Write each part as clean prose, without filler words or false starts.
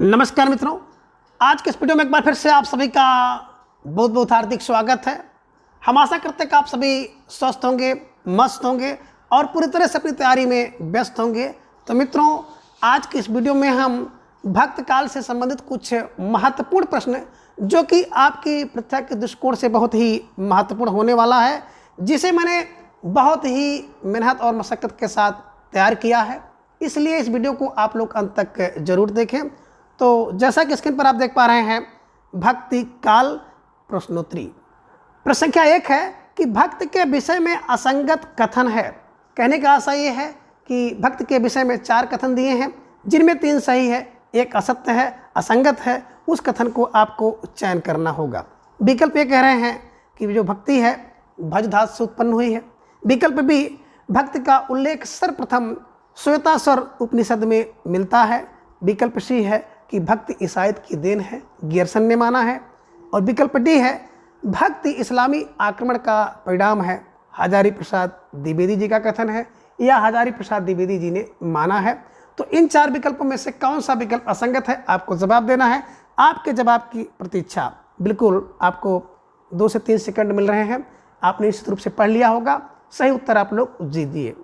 नमस्कार मित्रों, आज के इस वीडियो में एक बार फिर से आप सभी का बहुत बहुत हार्दिक स्वागत है। हम आशा करते हैं कि आप सभी स्वस्थ होंगे, मस्त होंगे और पूरी तरह से अपनी तैयारी में व्यस्त होंगे। तो मित्रों, आज के इस वीडियो में हम भक्त काल से संबंधित कुछ महत्वपूर्ण प्रश्न जो कि आपकी परीक्षा के दृष्टिकोण से बहुत ही महत्वपूर्ण होने वाला है, जिसे मैंने बहुत ही मेहनत और मशक्क़त के साथ तैयार किया है, इसलिए इस वीडियो को आप लोग अंत तक जरूर देखें। तो जैसा कि स्क्रीन पर आप देख पा रहे हैं, भक्ति काल प्रश्नोत्तरी। प्रश्न संख्या 1 है कि भक्त के विषय में असंगत कथन है। कहने का आशा ये है कि भक्त के विषय में 4 कथन दिए हैं, जिनमें 3 सही है, 1 असत्य है, असंगत है। उस कथन को आपको चयन करना होगा। विकल्प ये कह रहे हैं कि जो भक्ति है भज धातु से उत्पन्न हुई है। विकल्प बी, भक्त का उल्लेख सर्वप्रथम श्वेतास्वर उपनिषद में मिलता है। विकल्प सी है कि भक्ति ईसाईयत की देन है, गियर्सन ने माना है। और विकल्प डी है, भक्ति इस्लामी आक्रमण का परिणाम है, हजारी प्रसाद द्विवेदी जी का कथन है या हजारी प्रसाद द्विवेदी जी ने माना है। तो इन 4 विकल्पों में से कौन सा विकल्प असंगत है, आपको जवाब देना है। आपके जवाब की प्रतीक्षा, बिल्कुल आपको 2 से 3 सेकंड मिल रहे हैं। आपने निश्चित रूप से पढ़ लिया होगा। सही उत्तर आप लोग दीजिए।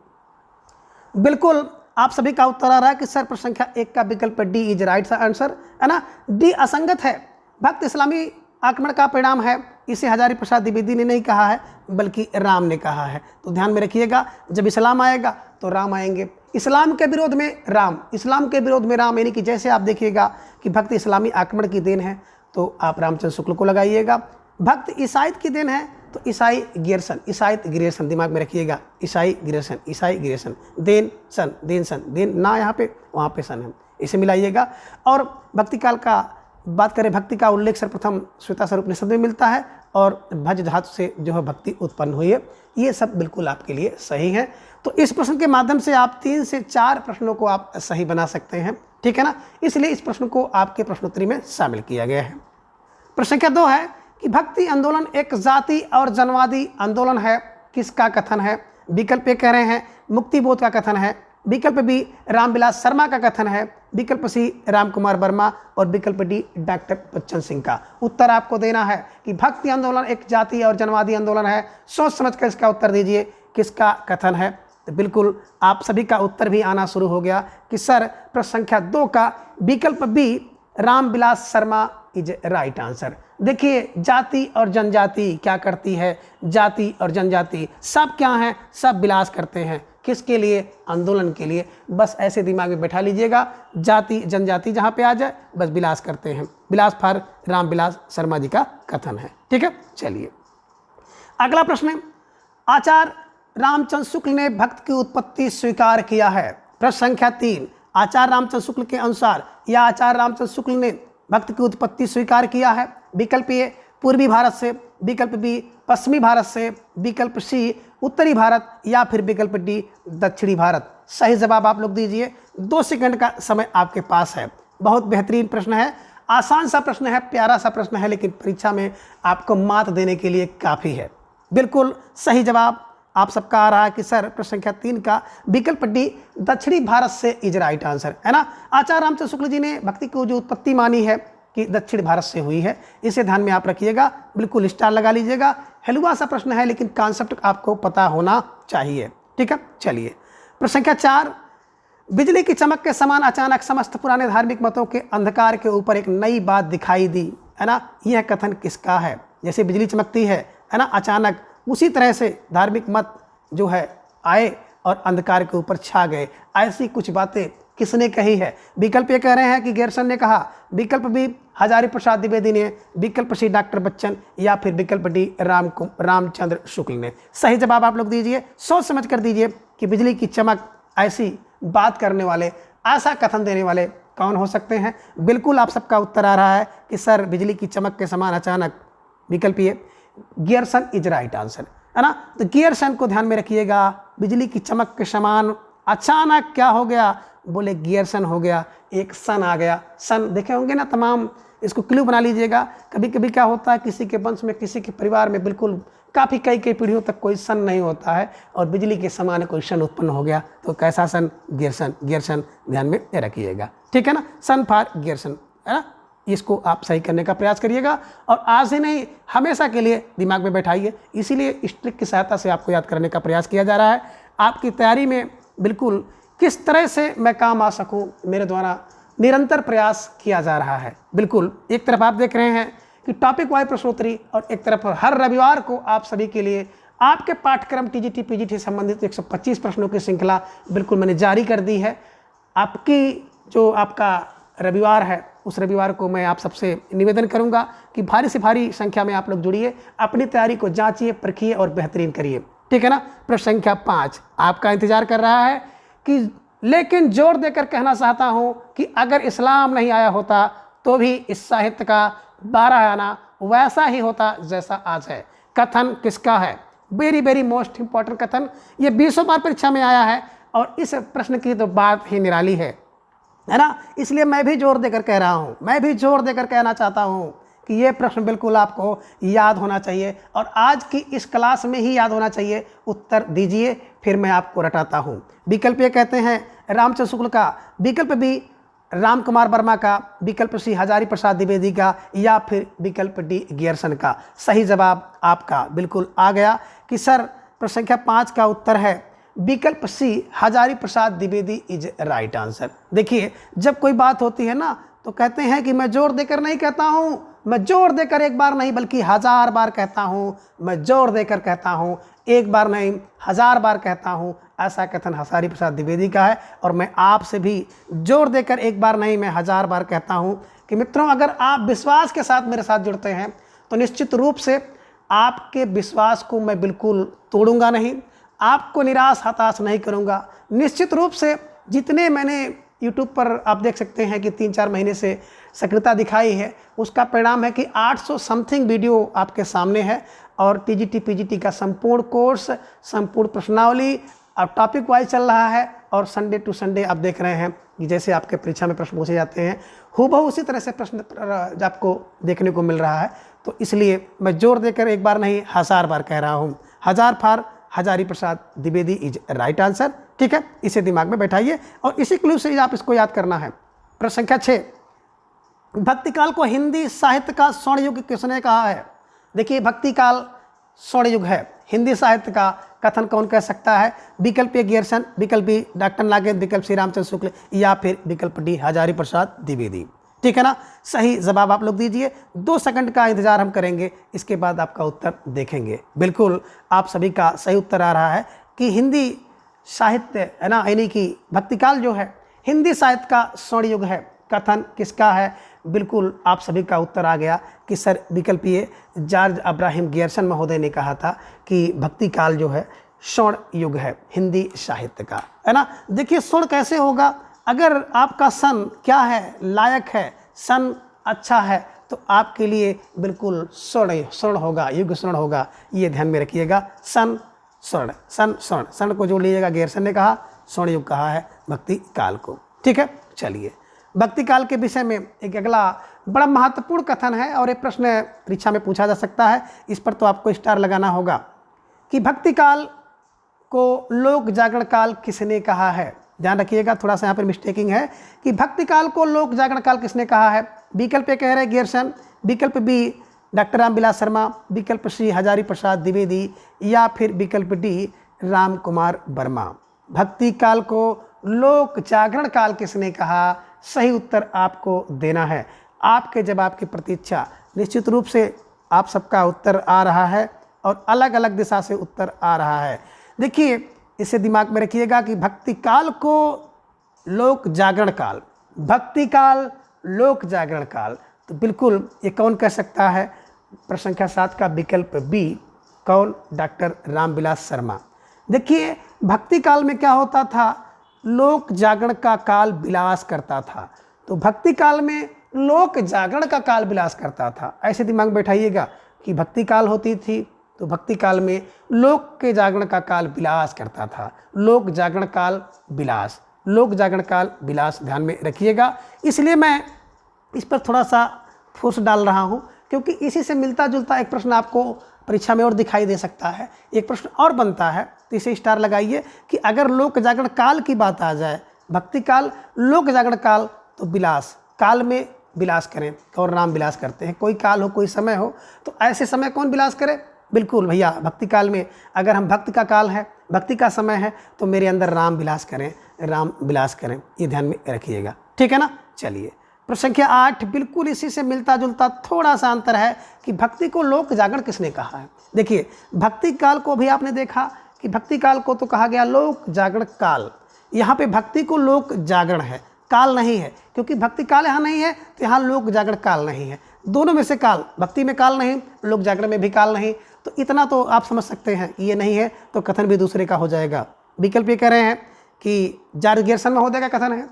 बिल्कुल आप सभी का उत्तर आ रहा है कि सर प्रश्न संख्या 1 का विकल्प डी इज राइट आंसर है ना। डी असंगत है। भक्त इस्लामी आक्रमण का परिणाम है, इसे हजारी प्रसाद द्विवेदी ने नहीं कहा है बल्कि राम ने कहा है। तो ध्यान में रखिएगा, जब इस्लाम आएगा तो राम आएंगे। इस्लाम के विरोध में राम, इस्लाम के विरोध में राम, यानी कि जैसे आप देखिएगा कि भक्त इस्लामी आक्रमण की देन है तो आप रामचंद्र शुक्ल को लगाइएगा। भक्त ईसाईयत की देन है तो ईसाई गियर्सन, ईसाईयत गियर्सन दिमाग में रखिएगा। ईसाई गियर्सन, ईसाई गियर्सन, देन सन, देन सन, देन ना यहाँ पे वहाँ पे सन है, इसे मिलाइएगा। और भक्ति काल का बात करें, भक्ति का उल्लेख सर्वप्रथम श्वेतास्वर उपनिषद में मिलता है और भज धातु से जो है भक्ति उत्पन्न हुई है। ये सब बिल्कुल आपके लिए सही है। तो इस प्रश्न के माध्यम से आप 3 से 4 प्रश्नों को आप सही बना सकते हैं, ठीक है ना। इसलिए इस प्रश्न को आपके प्रश्नोत्तरी में शामिल किया गया है। प्रश्न संख्या 2 है कि भक्ति आंदोलन एक जाति और जनवादी आंदोलन है, किसका कथन है। विकल्प ए कह रहे हैं मुक्तिबोध का कथन है। विकल्प बी रामविलास शर्मा का कथन है। विकल्प सी राम कुमार वर्मा और विकल्प डी डॉक्टर बच्चन सिंह का। उत्तर आपको देना है कि भक्ति आंदोलन एक जाति और जनवादी आंदोलन है। सोच समझ कर इसका उत्तर दीजिए, किसका कथन है। तो बिल्कुल आप सभी का उत्तर भी आना शुरू हो गया कि सर प्रश्न संख्या 2 का विकल्प B Ramvilas Sharma is right answer. देखिए, जाति और जनजाति क्या करती है, जाति और जनजाति सब क्या हैं, सब विलास करते हैं। किसके लिए? आंदोलन के लिए। बस ऐसे दिमाग में बैठा लीजिएगा, जाति जनजाति जहाँ पे आ जाए बस विलास करते हैं। विलास फॉर रामविलास शर्मा जी का कथन है, ठीक है। चलिए अगला प्रश्न, आचार्य रामचंद्र शुक्ल ने भक्त की उत्पत्ति स्वीकार किया है। प्रश्न संख्या 3, आचार्य रामचंद्र शुक्ल के अनुसार या आचार्य रामचंद्र शुक्ल ने भक्त की उत्पत्ति स्वीकार किया है। विकल्प ए पूर्वी भारत से, विकल्प बी पश्चिमी भारत से, विकल्प सी उत्तरी भारत या फिर विकल्प डी दक्षिणी भारत। सही जवाब आप लोग दीजिए। 2 सेकंड का समय आपके पास है। बहुत बेहतरीन प्रश्न है, आसान सा प्रश्न है, प्यारा सा प्रश्न है, लेकिन परीक्षा में आपको मात देने के लिए काफ़ी है। बिल्कुल सही जवाब आप सबका आ रहा है कि सर प्रश्न संख्या 3 का विकल्प डी दक्षिणी भारत से इज राइट आंसर है ना। आचार्य रामचंद्र शुक्ल जी ने भक्ति की जो उत्पत्ति मानी है कि दक्षिण भारत से हुई है, इसे ध्यान में आप रखिएगा। बिल्कुल स्टार लगा लीजिएगा। हलवा सा प्रश्न है, लेकिन कॉन्सेप्ट आपको पता होना चाहिए, ठीक है। चलिए प्रश्न संख्या 4, बिजली की चमक के समान अचानक समस्त पुराने धार्मिक मतों के अंधकार के ऊपर एक नई बात दिखाई दी, है ना। यह कथन किसका है? जैसे बिजली चमकती है ना अचानक, उसी तरह से धार्मिक मत जो है आए और अंधकार के ऊपर छा गए। ऐसी कुछ बातें किसने कही है? विकल्प ये कह रहे हैं कि गियर्सन ने कहा, विकल्प बी हजारी प्रसाद द्विवेदी ने, विकल्प सी डॉक्टर बच्चन या फिर विकल्प डी रामचंद्र शुक्ल ने। सही जवाब आप लोग दीजिए, सोच समझ कर दीजिए कि बिजली की चमक ऐसी बात करने वाले, ऐसा कथन देने वाले कौन हो सकते हैं। बिल्कुल आप सबका उत्तर आ रहा है कि सर बिजली की चमक के समान अचानक, विकल्प ये गियर्सन इज राइट आंसर है ना। तो गियर्सन को ध्यान में रखिएगा। बिजली की चमक के समान अचानक क्या हो गया? बोले गियर्सन हो गया, एक सन आ गया। सन देखे होंगे ना तमाम, इसको क्लू बना लीजिएगा। कभी कभी क्या होता है, किसी के वंश में, किसी के परिवार में बिल्कुल काफ़ी कई पीढ़ियों तक कोई सन नहीं होता है और बिजली के समान कोई सन उत्पन्न हो गया, तो कैसा सन? गियर्सन। गियर्सन ध्यान में रखिएगा, ठीक। ठीक है ना, सन फॉर गियर्सन, है ना, इसको आप सही करने का प्रयास करिएगा और आज ही नहीं हमेशा के लिए दिमाग में बैठाइए। इसीलिए इस ट्रिक की सहायता से आपको याद करने का प्रयास किया जा रहा है। आपकी तैयारी में बिल्कुल किस तरह से मैं काम आ सकूं, मेरे द्वारा निरंतर प्रयास किया जा रहा है। बिल्कुल एक तरफ आप देख रहे हैं कि टॉपिक वाइज प्रश्नोत्तरी और एक तरफ हर रविवार को आप सभी के लिए आपके पाठ्यक्रम टीजीटी पीजीटी संबंधित 125 प्रश्नों की श्रृंखला बिल्कुल मैंने जारी कर दी है। आपकी जो आपका रविवार है उस रविवार को मैं आप सबसे निवेदन करूंगा कि भारी से भारी संख्या में आप लोग जुड़िए, अपनी तैयारी को जांचिए, परखिए और बेहतरीन करिए। ठीक है ना। प्रश्न संख्या 5 आपका इंतजार कर रहा है कि लेकिन जोर देकर कहना चाहता हूं कि अगर इस्लाम नहीं आया होता तो भी इस साहित्य का 12 आना वैसा ही होता जैसा आज है। कथन किसका है? वेरी वेरी मोस्ट इंपॉर्टेंट कथन, ये 20 बार परीक्षा में आया है और इस प्रश्न की तो बात ही निराली है ना। इसलिए मैं भी जोर देकर कह रहा हूँ, मैं भी जोर देकर कहना चाहता हूँ कि ये प्रश्न बिल्कुल आपको याद होना चाहिए और आज की इस क्लास में ही याद होना चाहिए। उत्तर दीजिए, फिर मैं आपको रटाता हूँ। विकल्प ये कहते हैं रामचंद्र शुक्ल का, विकल्प बी राम कुमार वर्मा का, विकल्प सी हजारी प्रसाद द्विवेदी का या फिर विकल्प डी गियर्सन का। सही जवाब आपका बिल्कुल आ गया कि सर प्रश्न संख्या 5 का उत्तर है विकल्प सी Hazari Prasad Dwivedi is right answer. देखिए जब कोई बात होती है ना तो कहते हैं कि मैं जोर देकर नहीं कहता हूँ, मैं जोर देकर एक बार नहीं बल्कि 1000 बार कहता हूँ, मैं जोर देकर कहता हूँ, एक बार नहीं 1000 बार कहता हूँ। ऐसा कथन हजारी प्रसाद द्विवेदी का है और मैं आपसे भी जोर देकर एक बार नहीं मैं 1000 बार कहता हूँ कि मित्रों अगर आप विश्वास के साथ मेरे साथ जुड़ते हैं तो निश्चित रूप से आपके विश्वास को मैं बिल्कुल तोड़ूंगा नहीं, आपको निराश हताश नहीं करूंगा। निश्चित रूप से जितने मैंने YouTube पर आप देख सकते हैं कि 3-4 महीने से सक्रियता दिखाई है, उसका परिणाम है कि 800 समथिंग वीडियो आपके सामने है और टीजीटी पीजीटी का संपूर्ण कोर्स, संपूर्ण प्रश्नावली अब टॉपिक वाइज चल रहा है और संडे टू संडे आप देख रहे हैं कि जैसे आपके परीक्षा में प्रश्न पूछे जाते हैं हूबहू उसी तरह से प्रश्न आपको देखने को मिल रहा है। तो इसलिए मैं जोर देकर एक बार नहीं 1000 बार कह रहा हूँ, 1000 for Hazari Prasad Dwivedi is right answer. ठीक है, इसे दिमाग में बैठाइए और इसी क्लू से आप इसको याद करना है। प्रश्न संख्या 6 भक्तिकाल को हिंदी साहित्य का स्वर्ण युग किसने कहा है? देखिए भक्तिकाल स्वर्ण युग है हिंदी साहित्य का, कथन कौन कह सकता है? विकल्प ए गियर्सन, विकल्प बी डॉक्टर नागेंद्र, विकल्प सी रामचंद्र शुक्ल या फिर विकल्प डी हजारी प्रसाद द्विवेदी। ठीक है ना, सही जवाब आप लोग दीजिए। 2 सेकंड का इंतजार हम करेंगे, इसके बाद आपका उत्तर देखेंगे। बिल्कुल आप सभी का सही उत्तर आ रहा है कि हिंदी साहित्य है ना, यानी कि भक्तिकाल जो है हिंदी साहित्य का स्वर्ण युग है। कथन किसका है? बिल्कुल आप सभी का उत्तर आ गया कि सर विकल्प ये जॉर्ज अब्राहम गियर्सन महोदय ने कहा था कि भक्तिकाल जो है स्वर्ण युग है हिंदी साहित्य का, है ना। देखिए स्वर्ण कैसे होगा? अगर आपका सन क्या है, लायक है, सन अच्छा है तो आपके लिए बिल्कुल स्वर्ण होगा, युग स्वर्ण होगा। ये ध्यान में रखिएगा, सन स्वर्ण, सन स्वर्ण, स्वर्ण को जोड़ लीजिएगा। गियर्सन ने कहा स्वर्ण युग कहा है भक्ति काल को। ठीक है, चलिए भक्ति काल के विषय में एक अगला बड़ा महत्वपूर्ण कथन है और एक प्रश्न परीक्षा में पूछा जा सकता है, इस पर तो आपको स्टार लगाना होगा कि भक्ति काल को लोक जागरण काल किसने कहा है? ध्यान रखिएगा, थोड़ा सा यहाँ पर मिस्टेकिंग है कि भक्ति काल को लोक जागरण काल किसने कहा है? विकल्प ए कह रहे गियर्सन, विकल्प बी डॉक्टर रामविलास शर्मा, विकल्प सी हजारी प्रसाद द्विवेदी या फिर विकल्प डी राम कुमार वर्मा। भक्ति काल को लोक जागरण काल किसने कहा? सही उत्तर आपको देना है। आपके जवाब की प्रतीक्षा, निश्चित रूप से आप सबका उत्तर आ रहा है और अलग अलग दिशा से उत्तर आ रहा है। देखिए इसे दिमाग में रखिएगा कि भक्ति काल को लोक जागरण काल, भक्ति काल लोक जागरण काल, तो बिल्कुल ये कौन कह सकता है? प्रश्न संख्या 7 का विकल्प बी, कौन? डॉक्टर रामविलास शर्मा। देखिए भक्ति काल में क्या होता था? लोक जागरण का काल विलास करता था, तो भक्ति काल में लोक जागरण का काल विलास करता था। ऐसे दिमाग में बैठाइएगा कि भक्ति काल होती थी तो भक्ति काल में लोक के जागरण का काल विलास करता था। लोक जागरण काल विलास, लोक जागरण काल विलास, ध्यान में रखिएगा। इसलिए मैं इस पर थोड़ा सा फोर्स डाल रहा हूँ क्योंकि इसी से मिलता जुलता एक प्रश्न आपको परीक्षा में और दिखाई दे सकता है। एक प्रश्न और बनता है तो इसे स्टार लगाइए कि अगर लोक जागरण काल की बात आ जाए, भक्ति काल लोक जागरण काल, तो विलास, काल में विलास करें और राम विलास करते हैं। कोई काल हो, कोई समय हो, तो ऐसे समय कौन विलास करे? बिल्कुल भैया, भक्ति काल में अगर हम भक्ति का काल है, भक्ति का समय है, तो मेरे अंदर राम विलास करें, राम विलास करें, ये ध्यान में रखिएगा। ठीक है ना। चलिए, प्रश्न संख्या 8 बिल्कुल इसी से मिलता जुलता थोड़ा सा अंतर है कि भक्ति को लोक जागरण किसने कहा है। देखिए, भक्ति काल को भी आपने देखा कि भक्ति काल को तो कहा गया लोक जागरण काल, यहाँ पे भक्ति को लोक जागरण है, काल नहीं है, क्योंकि भक्ति काल यहाँ नहीं है तो यहाँ लोक जागरण काल नहीं है। दोनों में से काल, भक्ति में काल नहीं, लोक जागरण में भी काल नहीं, तो इतना तो आप समझ सकते हैं। ये नहीं है तो कथन भी दूसरे का हो जाएगा। विकल्प ये कह रहे हैं कि जॉर्ज महोदय का कथन है,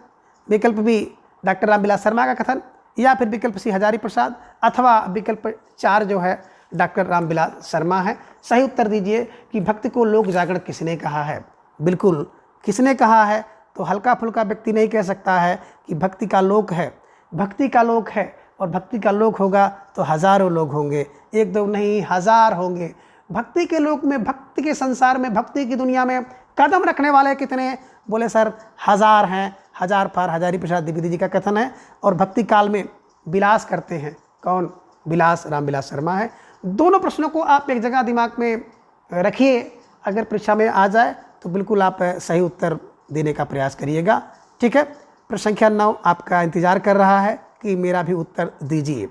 विकल्प बी डॉक्टर रामविलास शर्मा का कथन, या फिर विकल्प सी हजारी प्रसाद, अथवा विकल्प 4 जो है डॉक्टर रामविलास शर्मा है। सही उत्तर दीजिए कि भक्ति को लोक जागरण किसने कहा है। बिल्कुल किसने कहा है, तो हल्का फुल्का व्यक्ति नहीं कह सकता है कि भक्ति का लोक है। भक्ति का लोक है, और भक्ति का लोक होगा तो हज़ारों लोग होंगे, एक दो नहीं, हज़ार होंगे। भक्ति के लोक में, भक्ति के संसार में, भक्ति की दुनिया में कदम रखने वाले कितने? बोले सर 1000 हैं, 1000 पार। हजारी प्रसाद द्विवेदी जी का कथन है। और भक्ति काल में विलास करते हैं कौन? विलास रामविलास शर्मा है। दोनों प्रश्नों को आप एक जगह दिमाग में रखिए, अगर परीक्षा में आ जाए तो बिल्कुल आप सही उत्तर देने का प्रयास करिएगा। ठीक है। प्रश्न संख्या 9 आपका इंतजार कर रहा है कि मेरा भी उत्तर दीजिए।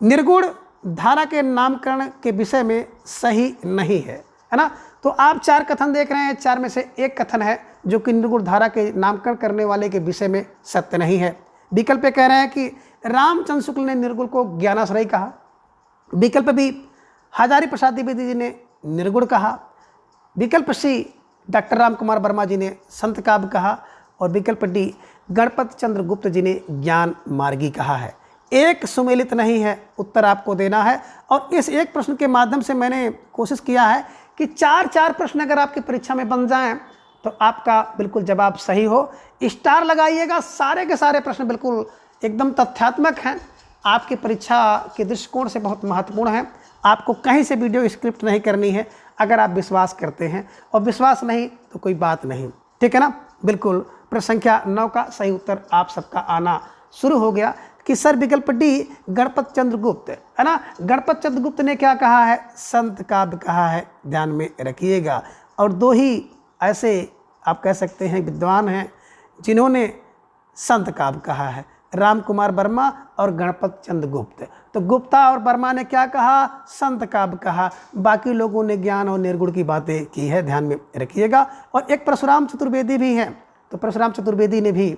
निर्गुण धारा के नामकरण के विषय में सही नहीं है ना। तो आप 4 कथन देख रहे हैं, 4 में से एक कथन है जो कि निर्गुण धारा के नामकरण करने वाले के विषय में सत्य नहीं है। विकल्प कह रहे हैं कि रामचंद्र शुक्ल ने निर्गुण को ज्ञानाश्रय कहा। विकल्प बी हजारी प्रसाद द्विवेदी जी ने निर्गुण कहा। विकल्प सी डॉक्टर राम कुमार वर्मा जी ने संत काव्य कहा। और विकल्प डी गणपत चंद्र गुप्त जी ने ज्ञान मार्गी कहा है। एक सुमेलित नहीं है, उत्तर आपको देना है। और इस एक प्रश्न के माध्यम से मैंने कोशिश किया है कि 4 प्रश्न अगर आपकी परीक्षा में बन जाएं तो आपका बिल्कुल जवाब सही हो। स्टार लगाइएगा, सारे के सारे प्रश्न बिल्कुल एकदम तथ्यात्मक हैं, आपकी परीक्षा के दृष्टिकोण से बहुत महत्वपूर्ण है। आपको कहीं से वीडियो स्क्रिप्ट नहीं करनी है, अगर आप विश्वास करते हैं, और विश्वास नहीं तो कोई बात नहीं। ठीक है ना। बिल्कुल। प्रश्न संख्या 9 का सही उत्तर आप सबका आना शुरू हो गया कि सर विकल्प डी गणपत चंद्र गुप्त है ना। गणपत चंद्र गुप्त ने क्या कहा है? संत काव्य कहा है, ध्यान में रखिएगा। और 2 ही ऐसे आप कह सकते हैं विद्वान हैं जिन्होंने संत काव्य कहा है, राम कुमार वर्मा और गणपत चंद्र गुप्त। तो गुप्ता और वर्मा ने क्या कहा? संत काव्य कहा। बाकी लोगों ने ज्ञान और निर्गुण की बातें की है, ध्यान में रखिएगा। और एक परशुराम चतुर्वेदी भी हैं, तो परशुराम चतुर्वेदी ने भी,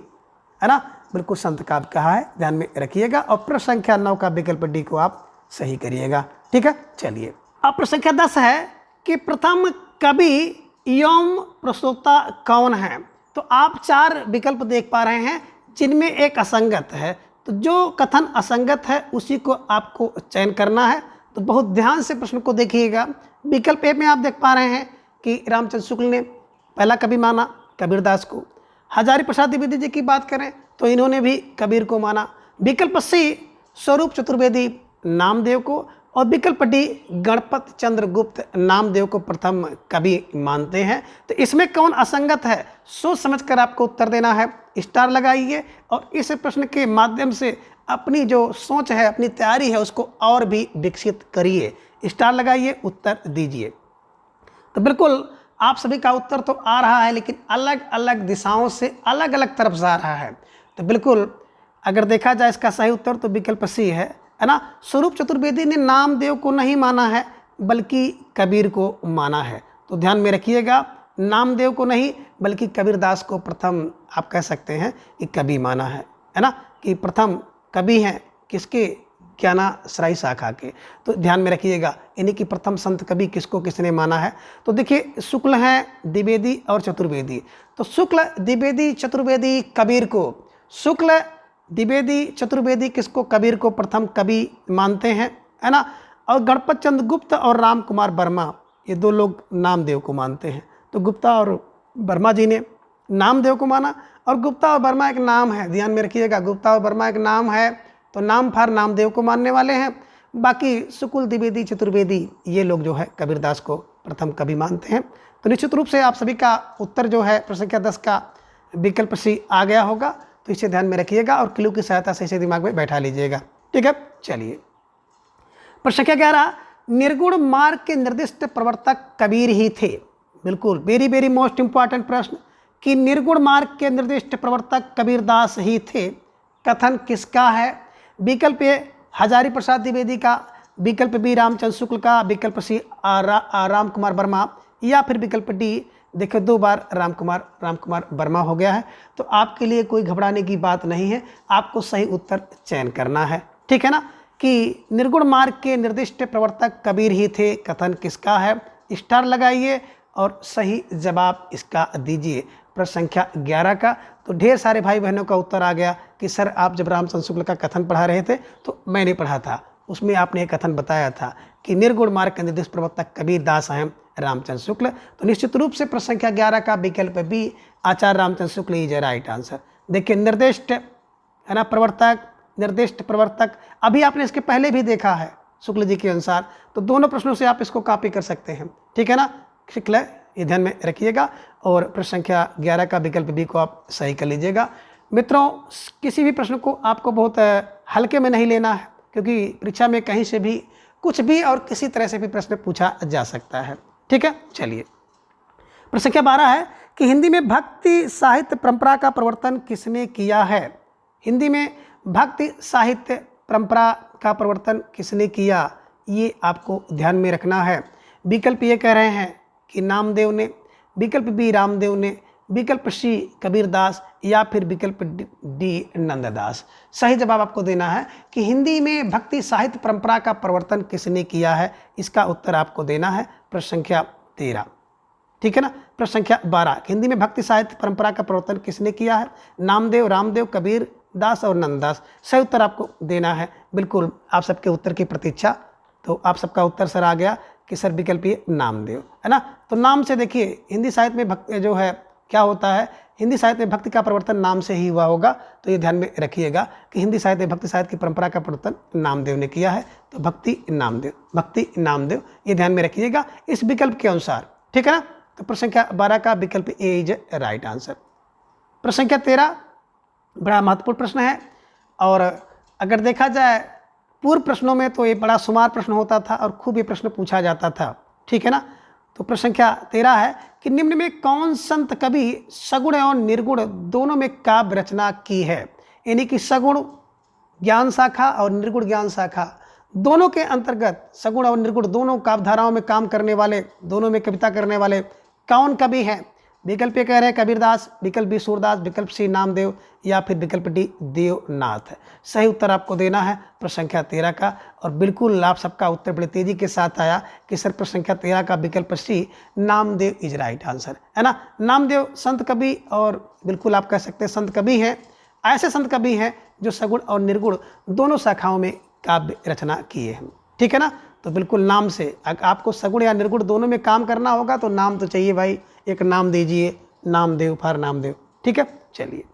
है ना, बिल्कुल संत काव्य कहा है, ध्यान में रखिएगा। और प्रश्न संख्या 9 का विकल्प डी को आप सही करिएगा। ठीक है। चलिए, अब प्रश्न संख्या 10 है कि प्रथम कवि एवं प्रस्तोता कौन है। तो आप 4 विकल्प देख पा रहे हैं जिनमें एक असंगत है, तो जो कथन असंगत है उसी को आपको चयन करना है। तो बहुत ध्यान से प्रश्न को देखिएगा। विकल्प ए में आप देख पा रहे हैं कि रामचंद्र शुक्ल ने पहला कवि माना कबीरदास को। हजारी प्रसाद द्विवेदी जी की बात करें तो इन्होंने भी कबीर को माना। विकल्प सी स्वरूप चतुर्वेदी नामदेव को। और विकल्प डी गणपत चंद्र गुप्त नामदेव को प्रथम कवि मानते हैं। तो इसमें कौन असंगत है, सोच समझकर आपको उत्तर देना है। स्टार लगाइए और इस प्रश्न के माध्यम से अपनी जो सोच है, अपनी तैयारी है, उसको और भी विकसित करिए। स्टार लगाइए, उत्तर दीजिए। तो बिल्कुल आप सभी का उत्तर तो आ रहा है, लेकिन अलग अलग दिशाओं से अलग अलग तरफ से आ रहा है। तो बिल्कुल अगर देखा जाए इसका सही उत्तर तो विकल्प सी है ना। स्वरूप चतुर्वेदी ने नामदेव को नहीं माना है बल्कि कबीर को माना है। तो ध्यान में रखिएगा, नामदेव को नहीं बल्कि कबीरदास को प्रथम आप कह सकते हैं कि कवि माना है ना, कि प्रथम कवि हैं किसके? ज्ञानाश्रय शाखा के। तो ध्यान में रखिएगा, इन्हीं की प्रथम संत कवि किसको किसने माना है। तो देखिए, शुक्ल हैं, द्विवेदी और चतुर्वेदी। तो शुक्ल द्विवेदी चतुर्वेदी कबीर को, शुक्ल द्विवेदी चतुर्वेदी किसको? कबीर को प्रथम कवि मानते हैं, है ना। और गणपत चंद्र गुप्त और राम कुमार वर्मा, ये 2 लोग नामदेव को मानते हैं। तो गुप्ता और वर्मा जी ने नामदेव को माना। और गुप्ता और वर्मा एक नाम है, ध्यान में रखिएगा, गुप्ता और वर्मा एक नाम है, तो नाम फार नामदेव को मानने वाले हैं। बाकी शुक्ल द्विवेदी चतुर्वेदी ये लोग जो है कबीरदास को प्रथम कवि मानते हैं। तो निश्चित रूप से आप सभी का उत्तर जो है प्रश्न संख्या 10 का विकल्प सी आ गया होगा। तो इसे ध्यान में रखिएगा और क्लू की सहायता से इसे दिमाग में बैठा लीजिएगा। ठीक है, चलिए प्रश्न संख्या 11, निर्गुण मार्ग के निर्दिष्ट प्रवर्तक कबीर ही थे। बिल्कुल वेरी वेरी मोस्ट इंपॉर्टेंट प्रश्न कि निर्गुण मार्ग के निर्दिष्ट प्रवर्तक कबीरदास ही थे, कथन किसका है? विकल्प ए हजारी प्रसाद द्विवेदी का, विकल्प बी रामचंद्र शुक्ल का, विकल्प सी राम कुमार वर्मा, या फिर विकल्प डी, देखो 2 बार राम कुमार वर्मा हो गया है। तो आपके लिए कोई घबराने की बात नहीं है, आपको सही उत्तर चयन करना है। ठीक है ना, कि निर्गुण मार्ग के निर्दिष्ट प्रवर्तक कबीर ही थे, कथन किसका है? स्टार लगाइए और सही जवाब इसका दीजिए प्रश्न संख्या 11 का। तो ढेर सारे भाई बहनों का उत्तर आ गया कि सर आप जब रामचंद्र शुक्ल का कथन पढ़ा रहे थे तो मैंने पढ़ा था, उसमें आपने एक कथन बताया था कि निर्गुण मार्ग के निर्दिष्ट प्रवर्तक कबीरदास हैं रामचंद्र शुक्ल। तो निश्चित रूप से प्रश्न संख्या 11 का विकल्प B Acharya Ramchandra Shukla is right answer. देखिए निर्दिष्ट है ना प्रवर्तक, निर्दिष्ट प्रवर्तक, अभी आपने इसके पहले भी देखा है शुक्ल जी के अनुसार, तो दोनों प्रश्नों से आप इसको कॉपी कर सकते हैं। ठीक है ना, शुक्ल ये ध्यान में रखिएगा और प्रश्न संख्या 11 का विकल्प बी को आप सही कर लीजिएगा। मित्रों किसी भी प्रश्न को आपको बहुत हल्के में नहीं लेना है, क्योंकि परीक्षा में कहीं से भी कुछ भी और किसी तरह से भी प्रश्न पूछा जा सकता है। ठीक है, चलिए प्रश्न संख्या 12 है कि हिंदी में भक्ति साहित्य परंपरा का प्रवर्तन किसने किया है? हिंदी में भक्ति साहित्य परंपरा का प्रवर्तन किसने किया, ये आपको ध्यान में रखना है। विकल्प ये कह रहे हैं कि नामदेव ने, विकल्प बी रामदेव ने, विकल्प सी कबीरदास, या फिर विकल्प डी नंददास। सही जवाब आपको देना है कि हिंदी में भक्ति साहित्य परंपरा का प्रवर्तन किसने किया है, इसका उत्तर आपको देना है प्रश्न संख्या 13। ठीक है ना, प्रश्न संख्या 12 हिंदी में भक्ति साहित्य परंपरा का प्रवर्तन किसने किया है? नामदेव, रामदेव, कबीर दास और नंददास। सही उत्तर आपको देना है। बिल्कुल आप सबके उत्तर की प्रतीक्षा। तो आप सबका उत्तर सर आ गया कि सर विकल्प ये नामदेव है ना। तो नाम से देखिए हिंदी साहित्य में भक्ति जो है क्या होता है, हिंदी साहित्य में भक्ति का प्रवर्तन नाम से ही हुआ होगा। तो ये ध्यान में रखिएगा कि हिंदी साहित्य में भक्ति साहित्य की परंपरा का प्रवर्तन नामदेव ने किया है। तो भक्ति नामदेव ये ध्यान में रखिएगा इस विकल्प के अनुसार। ठीक है ना, तो प्रश्न संख्या 12 का विकल्प ए इज राइट आंसर। प्रश्न संख्या 13 बड़ा महत्वपूर्ण प्रश्न है, और अगर देखा जाए पूर्व प्रश्नों में तो ये बड़ा शुमार प्रश्न होता था और खूब ये प्रश्न पूछा जाता था। ठीक है ना, तो प्रश्न संख्या 13 है कि निम्न में कौन संत कवि सगुण और निर्गुण दोनों में काव्य रचना की है? यानी कि सगुण ज्ञान शाखा और निर्गुण ज्ञान शाखा दोनों के अंतर्गत सगुण और निर्गुण दोनों काव्यधाराओं में काम करने वाले, दोनों में कविता करने वाले कौन कवि हैं? विकल्प ए कह रहे हैं कबीरदास, विकल्प बी सूरदास, विकल्प सी नामदेव, या फिर विकल्प डी देवनाथ है। सही उत्तर आपको देना है प्रश्न संख्या 13 का। और बिल्कुल आप सबका उत्तर बड़ी तेजी के साथ आया कि सर प्रश्न संख्या 13 का विकल्प सी नामदेव इज राइट आंसर है ना। नामदेव संत कवि और बिल्कुल आप कह सकते हैं संत कवि हैं, ऐसे संत कवि हैं जो सगुण और निर्गुण दोनों शाखाओं में काव्य रचना किए हैं। ठीक है ना, तो बिल्कुल नाम से आपको सगुण या निर्गुण दोनों में काम करना होगा तो नाम तो चाहिए भाई, एक नाम दीजिए, नामदेव फॉर नामदेव। ठीक है, चलिए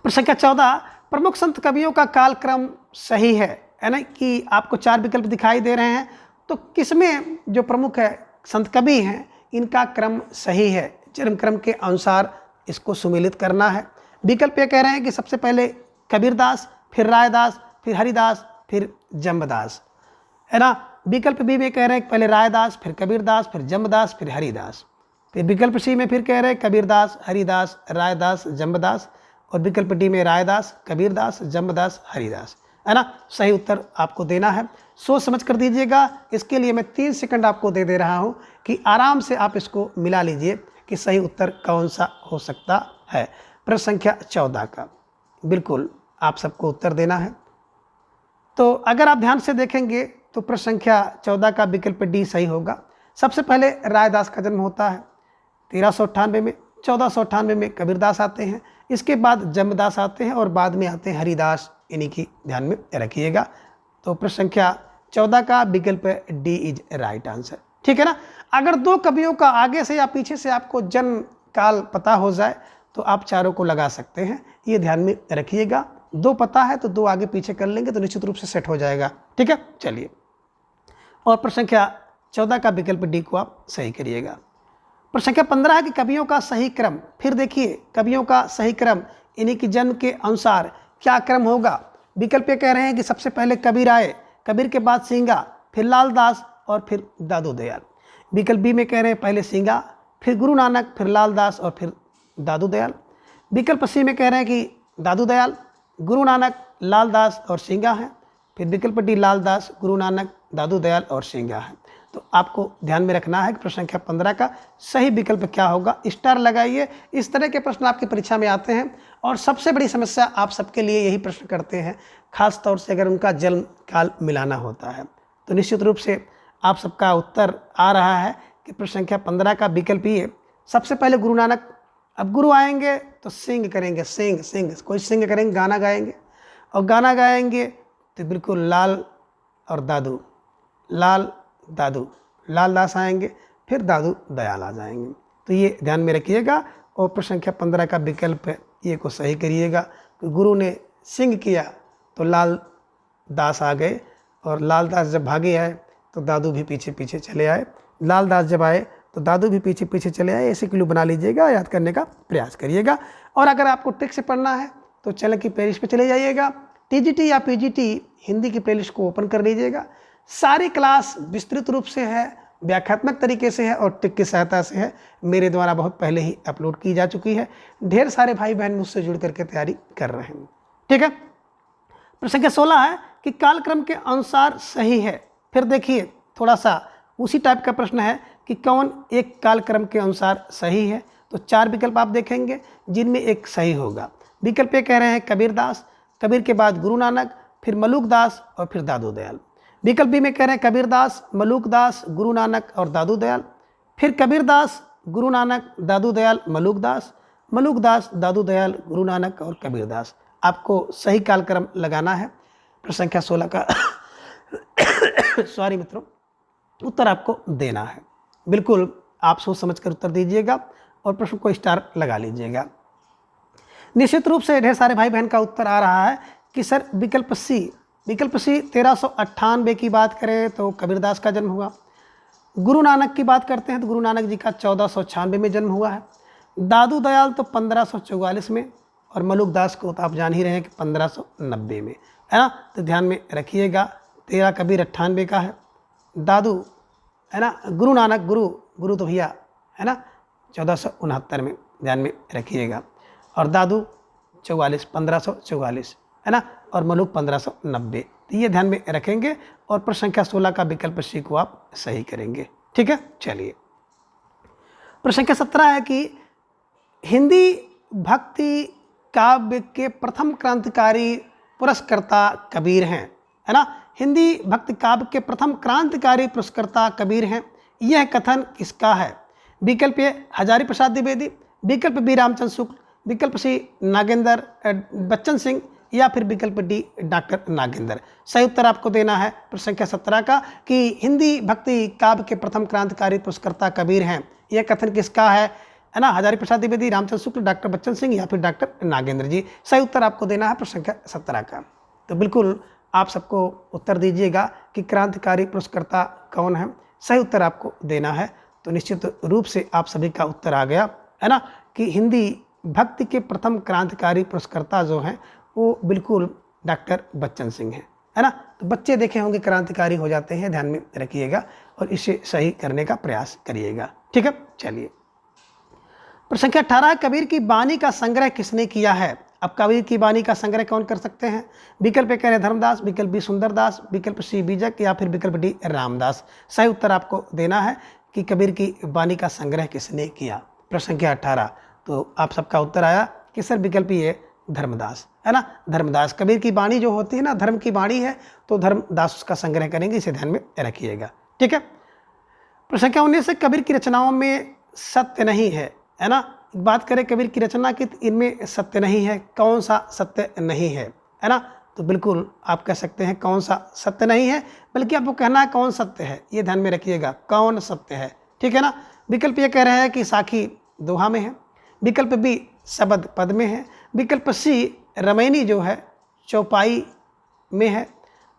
प्रश्न संख्या 14 प्रमुख संत कवियों का कालक्रम सही है ना, कि आपको 4 विकल्प दिखाई दे रहे हैं, तो किसमें जो प्रमुख है संत कवि हैं इनका क्रम सही है? चरम क्रम के अनुसार इसको सुमेलित करना है। विकल्प ये कह रहे हैं कि सबसे पहले कबीरदास, फिर रायदास, फिर हरिदास, फिर जम्बदास है ना। विकल्प बी में कह रहे हैं पहले रायदास, फिर कबीरदास, फिर जम्बदास, फिर हरिदास। फिर विकल्प सी में फिर कह रहे हैं कबीरदास, हरिदास, रायदास, जम्बदास, और विकल्प डी में रायदास, कबीरदास, जम्बदास, हरिदास है ना। सही उत्तर आपको देना है, सोच समझ कर दीजिएगा। इसके लिए मैं 3 सेकंड आपको दे रहा हूं कि आराम से आप इसको मिला लीजिए कि सही उत्तर कौन सा हो सकता है। प्रश्न संख्या 14 का बिल्कुल आप सबको उत्तर देना है। तो अगर आप ध्यान से देखेंगे तो प्रश्न संख्या 14 का विकल्प डी सही होगा। सबसे पहले रायदास का जन्म होता है 1398 में, 1498 में कबीरदास आते हैं, इसके बाद जम्बदास आते हैं और बाद में आते हैं हरिदास, इन्हीं की ध्यान में रखिएगा। तो प्रश्न संख्या 14 का विकल्प डी इज राइट आंसर। ठीक है ना। अगर 2 कवियों का आगे से या पीछे से आपको जन्म काल पता हो जाए तो आप चारों को लगा सकते हैं, ये ध्यान में रखिएगा। 2 पता है तो 2 आगे पीछे कर लेंगे तो निश्चित रूप से सेट हो जाएगा। ठीक है, चलिए और प्रश्न संख्या 14 का विकल्प डी को आप सही करिएगा। प्रश्न संख्या 15 है कि कवियों का सही क्रम, फिर देखिए कवियों का सही क्रम इन्हीं की जन्म के अनुसार क्या क्रम होगा? विकल्प ये कह रहे हैं कि सबसे पहले कबीर आए, कबीर के बाद सिंगा, फिर लाल दास और फिर दादू दयाल। विकल्प बी में कह रहे हैं पहले सिंगा, फिर गुरु नानक, फिर लाल दास और फिर दादू दयाल। विकल्प सी में कह रहे हैं कि दादू दयाल, गुरु नानक, लाल दास और सिंगा हैं। फिर विकल्प डी लाल दास, गुरु नानक, दादू दयाल और सिंगा है। तो आपको ध्यान में रखना है कि प्रश्न संख्या 15 का सही विकल्प क्या होगा, स्टार लगाइए। इस तरह के प्रश्न आपकी परीक्षा में आते हैं और सबसे बड़ी समस्या आप सबके लिए यही प्रश्न करते हैं, खास तौर से अगर उनका जन्म काल मिलाना होता है। तो निश्चित रूप से आप सबका उत्तर आ रहा है कि प्रश्न संख्या 15 का विकल्प ये सबसे पहले गुरु नानक। अब गुरु आएंगे तो सिंग करेंगे, सिंग कोई सिंग करेंगे, गाना गाएंगे, और गाना गाएंगे तो बिल्कुल लाल और दादू, लाल दादू, लाल दास आएंगे, फिर दादू दयाल आ जाएंगे। तो ये ध्यान में रखिएगा और प्रश्न संख्या 15 का विकल्प ये को सही करिएगा कि गुरु ने सिंग किया तो लाल दास आ गए, और लाल दास जब भागे आए तो दादू भी पीछे पीछे चले आए, लाल दास जब आए तो दादू भी पीछे पीछे चले आए। ऐसे क्लू बना लीजिएगा, याद करने का प्रयास करिएगा। और अगर आपको ट्रिक से पढ़ना है तो चैनल की प्लेलिस्ट पे चले जाइएगा, टीजीटी या पीजीटी हिंदी की प्लेलिस्ट को ओपन कर लीजिएगा। सारी क्लास विस्तृत रूप से है, व्याख्यात्मक तरीके से है और ट्रिक की सहायता से है, मेरे द्वारा बहुत पहले ही अपलोड की जा चुकी है। ढेर सारे भाई बहन मुझसे जुड़ करके तैयारी कर रहे हैं। ठीक है, प्रश्न संख्या 16 है कि कालक्रम के अनुसार सही है। फिर देखिए थोड़ा सा उसी टाइप का प्रश्न है कि कौन एक कालक्रम के अनुसार सही है। तो 4 विकल्प आप देखेंगे जिनमें एक सही होगा। विकल्प ये कह रहे हैं कबीर दास, कबीर के बाद गुरु नानक, फिर मलूक दास और फिर दादू दयाल। विकल्प बी में कह रहे हैं कबीर दास, मलूक दास, गुरु नानक और दादू दयाल, फिर कबीर दास, गुरु नानक, दादू दयाल, मलूक दास, दादू दयाल, गुरु नानक और कबीर दास। आपको सही कालक्रम लगाना है प्रश्न संख्या 16 का सॉरी मित्रों, उत्तर आपको देना है। बिल्कुल आप सोच समझ कर उत्तर दीजिएगा और प्रश्न को स्टार लगा लीजिएगा। निश्चित रूप से ढेर सारे भाई बहन का उत्तर आ रहा है कि सर विकल्प सी 1398 की बात करें तो कबीरदास का जन्म हुआ। गुरु नानक की बात करते हैं तो गुरु नानक जी का 1496 में जन्म हुआ है। दादू दयाल तो 1544 में, और मलूक दास को तो आप जान ही रहे हैं कि 1590 में, है ना। तो ध्यान में रखिएगा 13 कबीर 98 का है, दादू है ना, गुरु नानक गुरु तो भैया है ना 1469 में, ध्यान में रखिएगा, और दादू 1544 है ना, और मलूक 1590। तो ये ध्यान में रखेंगे और प्रश्न संख्या 16 का विकल्प सी को आप सही करेंगे। ठीक है, चलिए प्रश्न संख्या 17 है कि हिंदी भक्ति काव्य के प्रथम क्रांतिकारी पुरस्कर्ता कबीर हैं, है ना। हिंदी भक्ति काव्य के प्रथम क्रांतिकारी पुरस्कर्ता कबीर हैं, यह कथन किसका है? विकल्प ए हजारी प्रसाद द्विवेदी, विकल्प बी रामचंद्र शुक्ल, विकल्प सी नागेंद्र बच्चन सिंह या फिर विकल्प डी डॉक्टर नागेंद्र। सही उत्तर आपको देना है प्रश्न संख्या 17 का कि हिंदी भक्ति काव्य के प्रथम क्रांतिकारी पुरस्कर्ता कबीर हैं, यह कथन किसका है ना। हजारी प्रसाद द्विवेदी, रामचंद्र शुक्ल, डॉक्टर बच्चन सिंह या फिर डॉक्टर नागेंद्र जी। सही उत्तर आपको देना है प्रश्न संख्या 17 का। तो बिल्कुल आप सबको उत्तर दीजिएगा कि क्रांतिकारी पुरस्कर्ता कौन है, सही उत्तर आपको देना है। तो निश्चित रूप से आप सभी का उत्तर आ गया है ना कि हिंदी भक्ति के प्रथम क्रांतिकारी पुरस्कर्ता जो हैं वो बिल्कुल डॉक्टर बच्चन सिंह हैं, है ना। तो बच्चे देखे होंगे क्रांतिकारी हो जाते हैं, ध्यान में रखिएगा और इसे सही करने का प्रयास करिएगा। ठीक है, चलिए प्रश्न संख्या 18, कबीर की बानी का संग्रह किसने किया है? अब कबीर की बानी का संग्रह कौन कर सकते हैं? विकल्प ए कह रहे धर्मदास, विकल्प बी सुंदरदास, विकल्प सी बीजक या फिर विकल्प डी रामदास। सही उत्तर आपको देना है कि कबीर की बानी का संग्रह किसने किया, प्रश्न संख्या 18। तो आप सबका उत्तर आया कि सर विकल्प ये धर्मदास, है ना। धर्मदास, कबीर की बानी जो होती है ना, धर्म की बाणी है, तो धर्मदास उसका संग्रह करेंगे, इसे ध्यान में रखिएगा। ठीक है, प्रश्न संख्या 19 से कबीर की रचनाओं में सत्य नहीं है ना। बात करें कबीर की रचना की, इनमें सत्य नहीं है, कौन सा सत्य नहीं है ना। तो बिल्कुल आप कह सकते हैं कौन सा सत्य नहीं है, बल्कि आपको कहना है कौन सत्य है, ये ध्यान में रखिएगा, कौन सत्य है। ठीक है ना। विकल्प ये कह रहे हैं कि साखी दोहा में है, विकल्प बी शबद पद में है, विकल्प सी रमैनी जो है चौपाई में है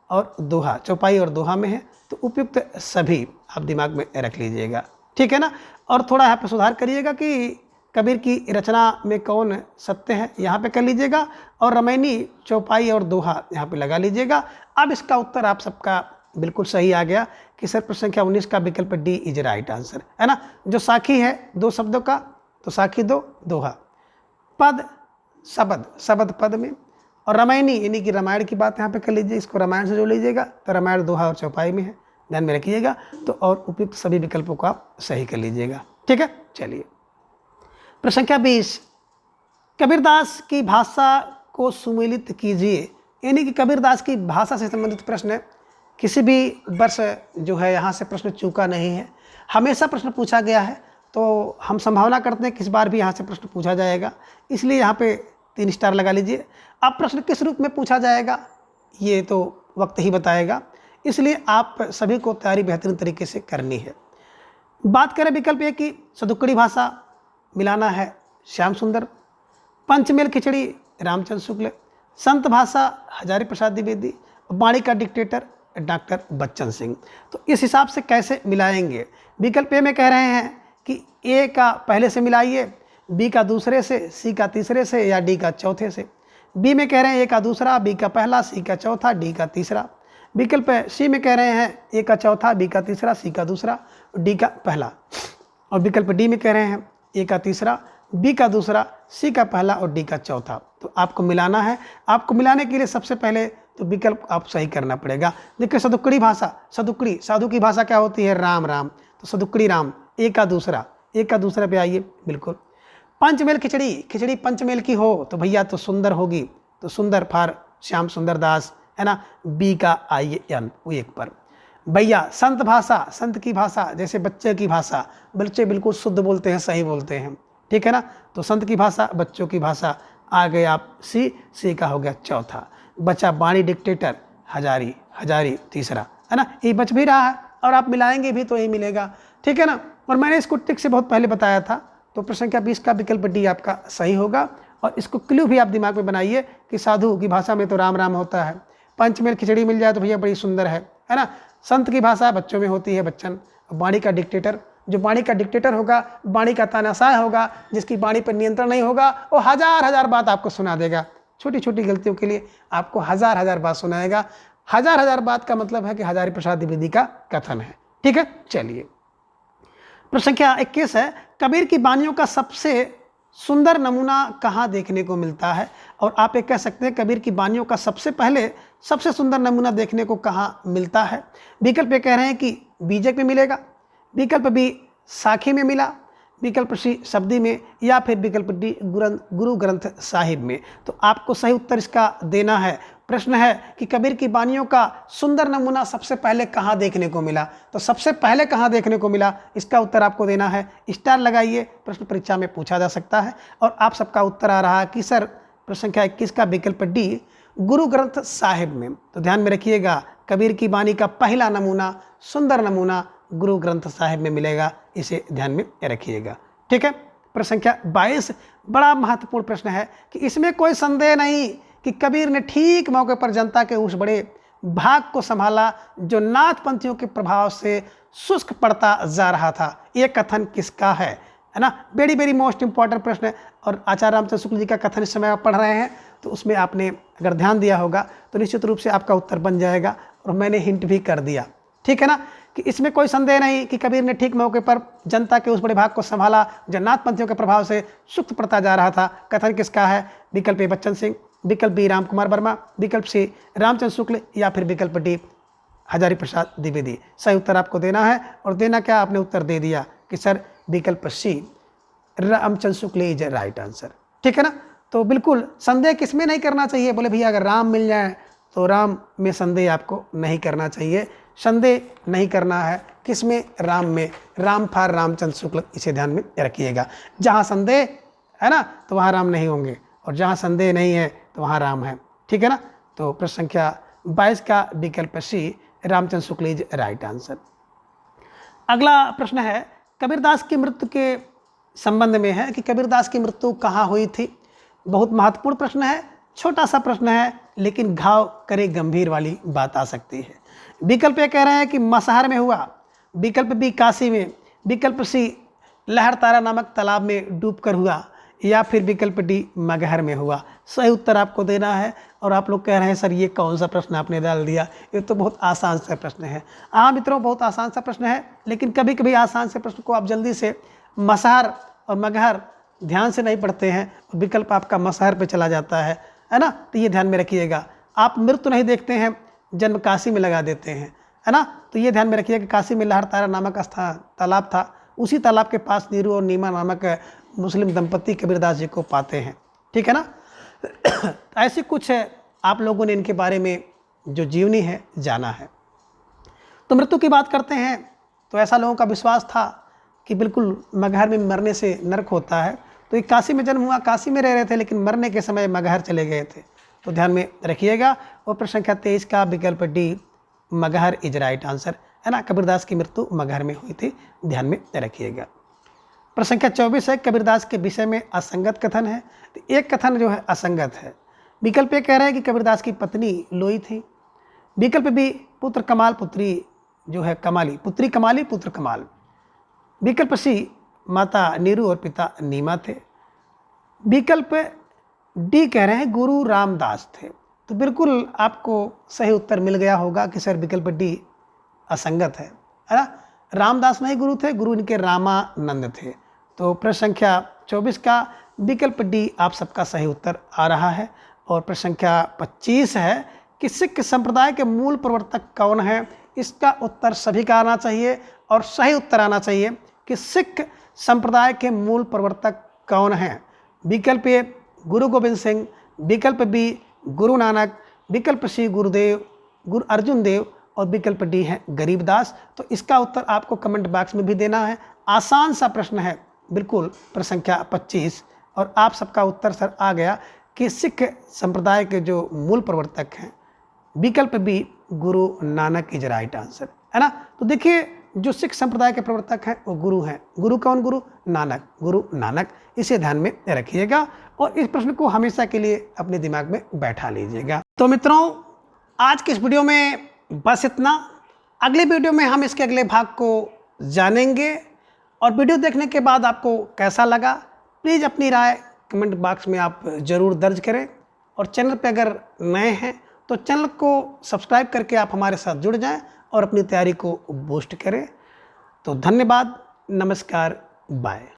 और दोहा, चौपाई और दोहा में है। तो उपयुक्त सभी आप दिमाग में रख लीजिएगा। ठीक है ना। और थोड़ा यहाँ पर सुधार करिएगा कि कबीर की रचना में कौन सत्य है, यहाँ पे कर लीजिएगा। और रामायणी, चौपाई और दोहा यहाँ पे लगा लीजिएगा। अब इसका उत्तर आप सबका बिल्कुल सही आ गया कि सर प्रश्न संख्या 19 का विकल्प डी इज राइट आंसर, है ना। जो साखी है दो शब्दों का, तो साखी दो, दोहा, पद शब्द, शब्द पद में, और रामायणी यानी कि रामायण की बात यहाँ पे कर लीजिए, इसको रामायण से जोड़ लीजिएगा, तो रामायण दोहा और चौपाई में है, ध्यान में रखिएगा। तो और उपयुक्त सभी विकल्पों को आप सही कर लीजिएगा, ठीक है। चलिए प्रश्न संख्या 20, कबीरदास की भाषा को सुमेलित कीजिए, यानी कि कबीरदास की भाषा से संबंधित प्रश्न है। किसी भी वर्ष जो है यहाँ से प्रश्न चूका नहीं है, हमेशा प्रश्न पूछा गया है, तो हम संभावना करते हैं कि इस बार भी यहाँ से प्रश्न पूछा जाएगा, इसलिए यहाँ पे 3 स्टार लगा लीजिए। अब प्रश्न किस रूप में पूछा जाएगा ये तो वक्त ही बताएगा, इसलिए आप सभी को तैयारी बेहतरीन तरीके से करनी है। बात करें विकल्प ए की, सदुक्कड़ी भाषा मिलाना है श्याम सुंदर, पंचमेल खिचड़ी रामचंद्र शुक्ल, संत भाषा हजारी प्रसाद द्विवेदी, वाणी का डिक्टेटर डॉक्टर बच्चन सिंह। तो इस हिसाब से कैसे मिलाएंगे, विकल्प ए में कह रहे हैं कि ए का पहले से मिलाइए, बी का दूसरे से, सी का तीसरे से, या डी का चौथे से। बी में कह रहे हैं ए का दूसरा, बी का पहला, सी का चौथा, डी का तीसरा। विकल्प सी में कह रहे हैं ए का चौथा, बी का तीसरा, सी का दूसरा, डी का पहला। और विकल्प डी में कह रहे हैं ए का तीसरा, बी का दूसरा, सी का पहला और डी का चौथा। तो आपको मिलाना है। आपको मिलाने के लिए सबसे पहले तो विकल्प आप सही करना पड़ेगा। देखिए सदुक्कड़ी भाषा, सदुक्कड़ी साधु की भाषा क्या होती है, राम राम, तो सदुक्कड़ी राम, ए का दूसरा पे आइए, बिल्कुल। पंचमेल खिचड़ी, खिचड़ी पंचमेल की हो तो भैया तो सुंदर होगी, तो सुंदर फॉर श्याम सुंदर दास, है ना, बी का आइए एन वो एक पर। भैया संत भाषा, संत की भाषा जैसे बच्चे की भाषा, बच्चे बिल्कुल शुद्ध बोलते हैं, सही बोलते हैं, ठीक है ना, तो संत की भाषा, बच्चों की भाषा आ गए आप सी का हो गया चौथा। बचा वाणी डिक्टेटर हजारी, हजारी तीसरा, है ना, ये बच भी रहा है और आप मिलाएंगे भी तो यही मिलेगा, ठीक है ना। और मैंने इसको टिक से बहुत पहले बताया था, तो प्रश्न संख्या 20 का विकल्प डी आपका सही होगा। और इसको क्लू भी आप दिमाग में बनाइए कि साधु की भाषा में तो राम राम होता है, पंचमेल खिचड़ी मिल जाए तो भैया बड़ी सुंदर है ना। संत की भाषा बच्चों में होती है बच्चन। वाणी का डिक्टेटर, जो वाणी का डिक्टेटर होगा, वाणी का तानाशाह होगा, जिसकी वाणी पर नियंत्रण नहीं होगा, वो हजार बात आपको सुना देगा, छोटी छोटी गलतियों के लिए आपको हजार बात सुनाएगा। हजार बात का मतलब है कि हजारी प्रसाद द्विवेदी का कथन है, ठीक है। चलिए प्रश्न संख्या 21 है, कबीर की वाणियों का सबसे सुंदर नमूना कहाँ देखने को मिलता है। और आप ये कह सकते हैं कबीर की वाणियों का सबसे सुंदर नमूना देखने को कहाँ मिलता है। विकल्प ये कह रहे हैं कि बीजक में मिलेगा, विकल्प बी साखी में मिला, विकल्प सी शब्दी में, या फिर विकल्प डी गुरु ग्रंथ साहिब में। तो आपको सही उत्तर इसका देना है। प्रश्न है कि कबीर की वाणियों का सुंदर नमूना सबसे पहले कहाँ देखने को मिला, तो सबसे पहले कहाँ देखने को मिला इसका उत्तर आपको देना है। स्टार लगाइए, प्रश्न परीक्षा में पूछा जा सकता है। और आप सबका उत्तर आ रहा है कि सर प्रश्न संख्या 21 का विकल्प डी गुरु ग्रंथ साहिब में। तो ध्यान में रखिएगा, कबीर की वाणी का पहला नमूना, सुंदर नमूना गुरु ग्रंथ साहिब में मिलेगा, इसे ध्यान में रखिएगा, ठीक है। प्रश्न संख्या 22 बड़ा महत्वपूर्ण प्रश्न है कि इसमें कोई संदेह नहीं कि कबीर ने ठीक मौके पर जनता के उस बड़े भाग को संभाला जो नाथपंथियों के प्रभाव से शुष्क पड़ता जा रहा था। ये कथन किसका है ना, वेरी मोस्ट इंपॉर्टेंट प्रश्न है। और आचार्य रामचंद्र शुक्ल जी का कथन इस समय आप पढ़ रहे हैं, तो उसमें आपने अगर ध्यान दिया होगा तो निश्चित रूप से आपका उत्तर बन जाएगा। और मैंने हिंट भी कर दिया, ठीक है ना, कि इसमें कोई संदेह नहीं कि कबीर ने ठीक मौके पर जनता के उस बड़े भाग को संभाला जो नाथपंथियों के प्रभाव से शुष्क पड़ता जा रहा था। कथन किसका है, विकल्प ए बच्चन सिंह, विकल्प बी राम कुमार वर्मा, विकल्प सी रामचंद्र शुक्ल, या फिर विकल्प डी हजारी प्रसाद द्विवेदी। सही उत्तर आपको देना है। और देना क्या, आपने उत्तर दे दिया कि सर विकल्प सी Ramchandra Shukla is right answer, ठीक है ना। तो बिल्कुल संदेह किसमें नहीं करना चाहिए, बोले भैया अगर राम मिल जाए तो राम में संदेह आपको नहीं करना चाहिए। संदेह नहीं करना है किसमें, राम में, राम फॉर रामचंद्र शुक्ल, इसे ध्यान में रखिएगा। जहाँ संदेह है ना तो वहाँ राम नहीं होंगे, और जहाँ संदेह नहीं है तो वहाँ राम है, ठीक है ना। तो प्रश्न संख्या 22 का विकल्प सी Ramchandra Shukla is right answer. अगला प्रश्न है कबीरदास की मृत्यु के संबंध में है कि कबीरदास की मृत्यु कहाँ हुई थी। बहुत महत्वपूर्ण प्रश्न है, छोटा सा प्रश्न है, लेकिन घाव करे गंभीर वाली बात आ सकती है। विकल्प ये कह रहे हैं कि मसहर में हुआ, विकल्प बी काशी में, विकल्प सी लहरतारा नामक तालाब में डूबकर हुआ, या फिर विकल्प डी मगहर में हुआ। सही उत्तर आपको देना है। और आप लोग कह रहे हैं सर ये कौन सा प्रश्न आपने डाल दिया, ये तो बहुत आसान सा प्रश्न है। हाँ मित्रों, बहुत आसान सा प्रश्न है, लेकिन कभी कभी आसान से प्रश्न को आप जल्दी से मसहर और मगहर ध्यान से नहीं पढ़ते हैं, विकल्प आपका मसहर पे चला जाता है ना। तो ये ध्यान में रखिएगा। आप मृत्यु नहीं देखते हैं, जन्म काशी में लगा देते हैं, है ना। तो ये ध्यान में रखिएगा कि काशी में लहरतारा नामक तालाब था, उसी तालाब के पास नीरू और नीमा नामक मुस्लिम दंपति कबीरदास जी को पाते हैं, ठीक है ना। ऐसे कुछ आप लोगों ने इनके बारे में जो जीवनी है जाना है। तो मृत्यु की बात करते हैं तो ऐसा लोगों का विश्वास था कि बिल्कुल मगहर में मरने से नरक होता है। तो एक काशी में जन्म हुआ, काशी में रह रहे थे, लेकिन मरने के समय मगहर चले गए थे। तो ध्यान में रखिएगा। और प्रश्न संख्या 23 का विकल्प D Maghar is right answer, है ना। कबीरदास की मृत्यु मगहर में हुई थी, ध्यान में रखिएगा। प्रश्न संख्या 24 है, कबीरदास के विषय में असंगत कथन है। तो एक कथन जो है असंगत है। विकल्प ए कह रहे हैं कि कबीरदास की पत्नी लोई थी। विकल्प बी पुत्र कमाल पुत्री जो है कमाली, पुत्री कमाली पुत्र कमाल। विकल्प सी माता नीरू और पिता नीमा थे। विकल्प डी कह रहे हैं गुरु रामदास थे। तो बिल्कुल आपको सही उत्तर मिल गया होगा कि सर विकल्प डी असंगत है ना। रामदास नहीं गुरु थे, गुरु इनके रामानंद थे। तो प्रश्न संख्या 24 का विकल्प डी आप सबका सही उत्तर आ रहा है। और प्रश्न संख्या 25 है कि सिख संप्रदाय के मूल प्रवर्तक कौन है। इसका उत्तर सभी का आना चाहिए और सही उत्तर आना चाहिए कि सिख संप्रदाय के मूल प्रवर्तक कौन हैं। विकल्प ए गुरु गोविंद सिंह, विकल्प बी गुरु नानक, विकल्प सी गुरुदेव गुरु अर्जुन देव और विकल्प डी है गरीबदास। तो इसका उत्तर आपको कमेंट बॉक्स में भी देना है। आसान सा प्रश्न है बिल्कुल, प्रश्न संख्या 25। और आप सबका उत्तर सर आ गया कि सिख संप्रदाय के जो मूल प्रवर्तक हैं, विकल्प B Guru Nanak is right answer, है ना। तो देखिए जो सिख संप्रदाय के प्रवर्तक हैं वो गुरु हैं। गुरु कौन? गुरु नानक, गुरु नानक। इसे ध्यान में रखिएगा और इस प्रश्न को हमेशा के लिए अपने दिमाग में बैठा लीजिएगा। तो मित्रों, आज के इस वीडियो में बस इतना। अगले वीडियो में हम इसके अगले भाग को जानेंगे। और वीडियो देखने के बाद आपको कैसा लगा, प्लीज़ अपनी राय कमेंट बॉक्स में आप ज़रूर दर्ज करें। और चैनल पे अगर नए हैं तो चैनल को सब्सक्राइब करके आप हमारे साथ जुड़ जाएं और अपनी तैयारी को बूस्ट करें। तो धन्यवाद, नमस्कार, बाय।